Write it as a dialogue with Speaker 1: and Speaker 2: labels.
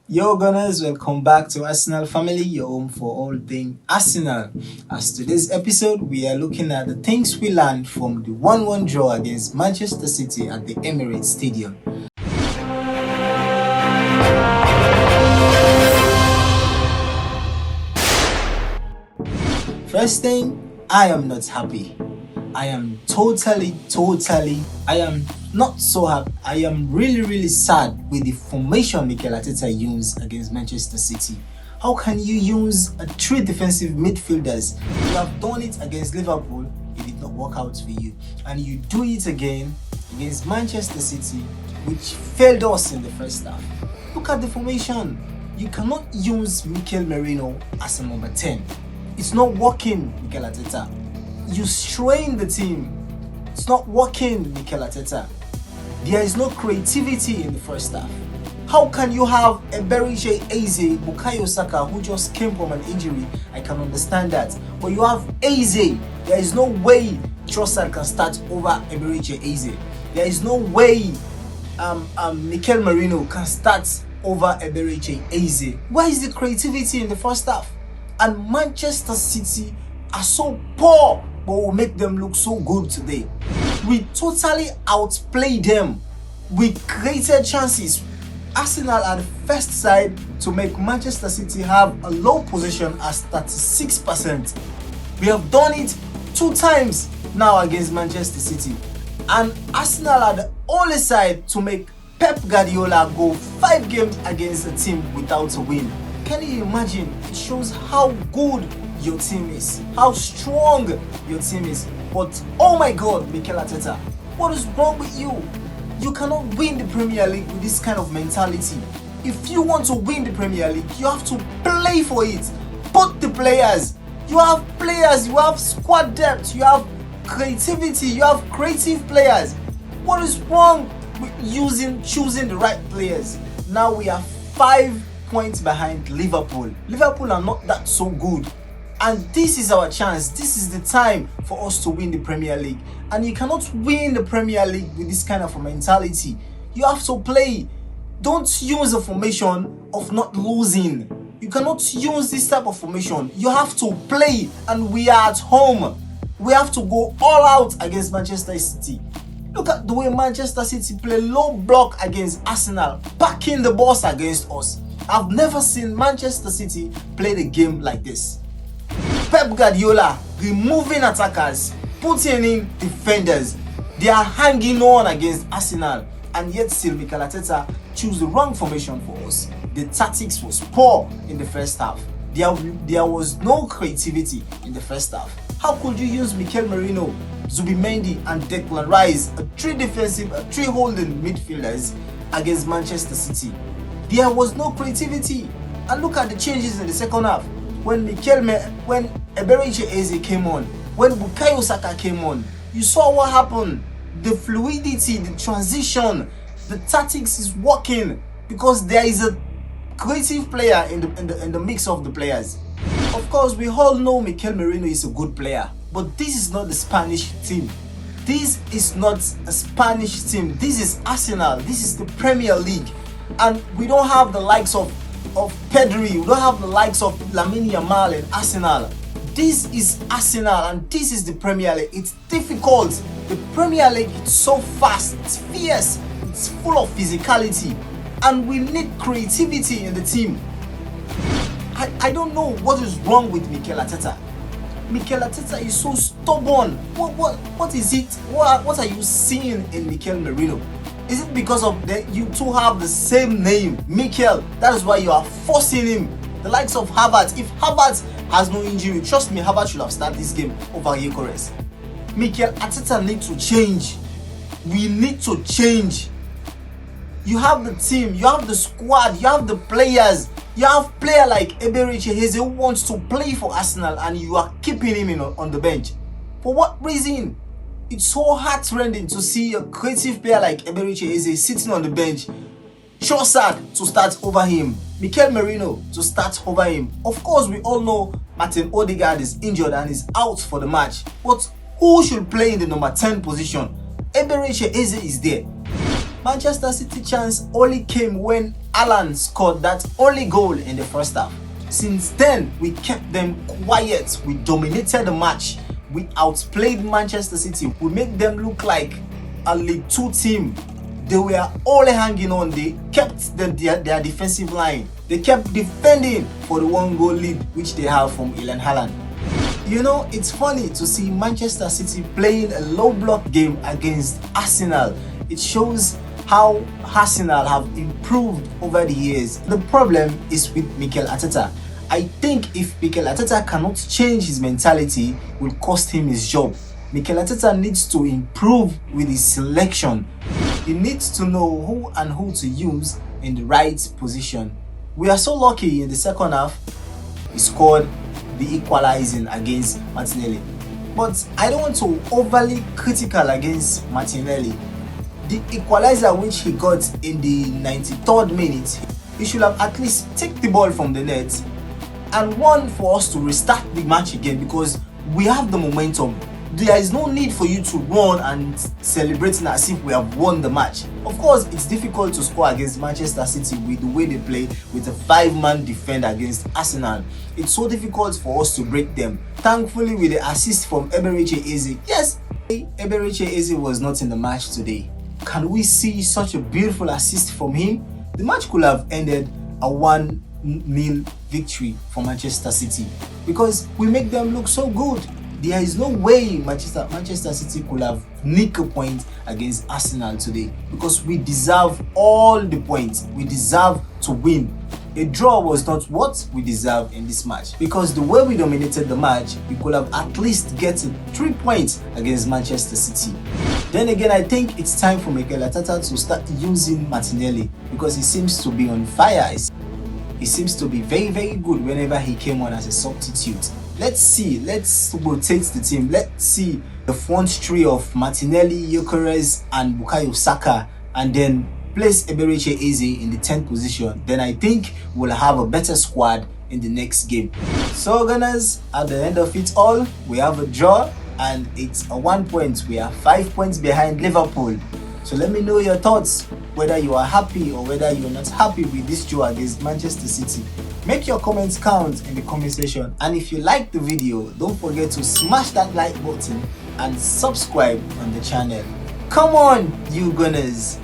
Speaker 1: Yo Gunners, welcome back to Arsenal Family, your home for all things Arsenal. As today's episode, we are looking at the things we learned from the 1-1 draw against Manchester City at the Emirates Stadium. First thing, I am not happy. I am I am not so happy. I am really sad with the formation Mikel Arteta used against Manchester City. How can you use three defensive midfielders? You have done it against Liverpool, it did not work out for you. And you do it again against Manchester City, which failed us in the first half. Look at the formation. You cannot use Mikel Merino as a number 10. It's not working, Mikel Arteta. You strain the team. It's not working, Mikel Arteta. There is no creativity in the first half. How can you have Eberechi Eze, Bukayo Saka, who just came from an injury? I can understand that. But you have Eze. There is no way Trossard can start over Eberechi Eze. There is no way Mikel Merino can start over Eberechi Eze. Where is the creativity in the first half? And Manchester City are so poor, but will make them look so good today. We totally outplayed them. We created chances. Arsenal are the first side to make Manchester City have a low position as 36%. We have done it 2 times now against Manchester City. And Arsenal are the only side to make Pep Guardiola go 5 games against a team without a win. Can you imagine? It shows how good your team is, how strong your team is. But oh my God, Mikel Arteta, what is wrong with you? You cannot win the Premier League with this kind of mentality. If you want to win the Premier League, you have to play for it. Put the players. You have players, you have squad depth, you have creativity, you have creative players. What is wrong with choosing the right players? Now we are 5 points behind Liverpool. Liverpool are not that so good. And this is our chance. This is the time for us to win the Premier League. And you cannot win the Premier League with this kind of a mentality. You have to play. Don't use a formation of not losing. You cannot use this type of formation. You have to play. And we are at home. We have to go all out against Manchester City. Look at the way Manchester City play low block against Arsenal, backing the boss against us. I've never seen Manchester City play the game like this. Pep Guardiola removing attackers, putting in defenders. They are hanging on against Arsenal, and yet still Mikel Arteta chose the wrong formation for us. The tactics was poor in the first half. There was no creativity in the first half. How could you use Mikel Merino, Zubimendi and Declan Rice, 3 defensive, 3 holding midfielders against Manchester City? There was no creativity. And look at the changes in the second half. When Eberechi Eze came on, when Bukayo Saka came on, you saw what happened. The fluidity, the transition, the tactics is working because there is a creative player in the mix of the players. Of course, we all know Mikel Merino is a good player, but this is not the Spanish team. This is not a Spanish team. This is Arsenal. This is the Premier League. And we don't have the likes of Pedri, we don't have the likes of Lamine Yamal and Arsenal. This is Arsenal and this is the Premier League. It's difficult. The Premier League is so fast, it's fierce, it's full of physicality, and we need creativity in the team. I don't know what is wrong with Mikel Arteta. Mikel Arteta is so stubborn. What is it? What are you seeing in Mikel Merino? Is it because of that you two have the same name, Mikel? That is why you are forcing him. The likes of Havertz. If Havertz has no injury, trust me, Havertz should have started this game over Equalize. Mikel Arteta needs to change. We need to change. You have the team, you have the squad, you have the players. You have player like Eberechi Eze who wants to play for Arsenal and you are keeping him on the bench. For what reason? It's so heart-rending to see a creative player like Eberechi Eze sitting on the bench. Trossard to start over him. Mikel Merino to start over him. Of course, we all know Martin Odegaard is injured and is out for the match. But who should play in the number 10 position? Eberechi Eze is there. Manchester City chance only came when Alan scored that only goal in the first half. Since then, we kept them quiet. We dominated the match. We outplayed Manchester City. We made them look like a League 2 team. They were all hanging on. They kept their defensive line. They kept defending for the 1-goal lead which they have from Erling Haaland. You know, it's funny to see Manchester City playing a low block game against Arsenal. It shows how Arsenal have improved over the years. The problem is with Mikel Arteta. I think if Mikel Arteta cannot change his mentality, it will cost him his job. Mikel Arteta needs to improve with his selection. He needs to know who to use in the right position. We are so lucky in the second half, he scored the equalizing against Martinelli. But I don't want to overly critical against Martinelli. The equalizer which he got in the 93rd minute, he should have at least taken the ball from the net and won for us to restart the match again, because we have the momentum. There is no need for you to run and celebrating as if we have won the match. Of course, it's difficult to score against Manchester City with the way they play with a 5-man defender against Arsenal. It's so difficult for us to break them. Thankfully, with the assist from Eberechi Eze, yes, Eberechi Eze was not in the match today. Can we see such a beautiful assist from him? The match could have ended a 1-0 victory for Manchester City because we make them look so good. There is no way Manchester City could have nicked a point against Arsenal today, because we deserve all the points. We deserve to win. A draw was not what we deserve in this match, because the way we dominated the match, we could have at least get 3 points against Manchester City. Then again, I think it's time for Mikel Arteta to start using Martinelli, because he seems to be on fire. He seems to be very, very good whenever he came on as a substitute. Let's rotate the team. Let's see the front three of Martinelli, Gyökeres and Bukayo Saka, and then place Eberechi Eze in the 10th position. Then I think we'll have a better squad in the next game. So Gunners, at the end of it all, we have a draw and it's a 1 point. We are 5 points behind Liverpool. So let me know your thoughts, whether you are happy or whether you're not happy with this draw against Manchester City. Make your comments count in the comment section, and if you like the video, don't forget to smash that like button and subscribe on the channel. Come on, you Gunners!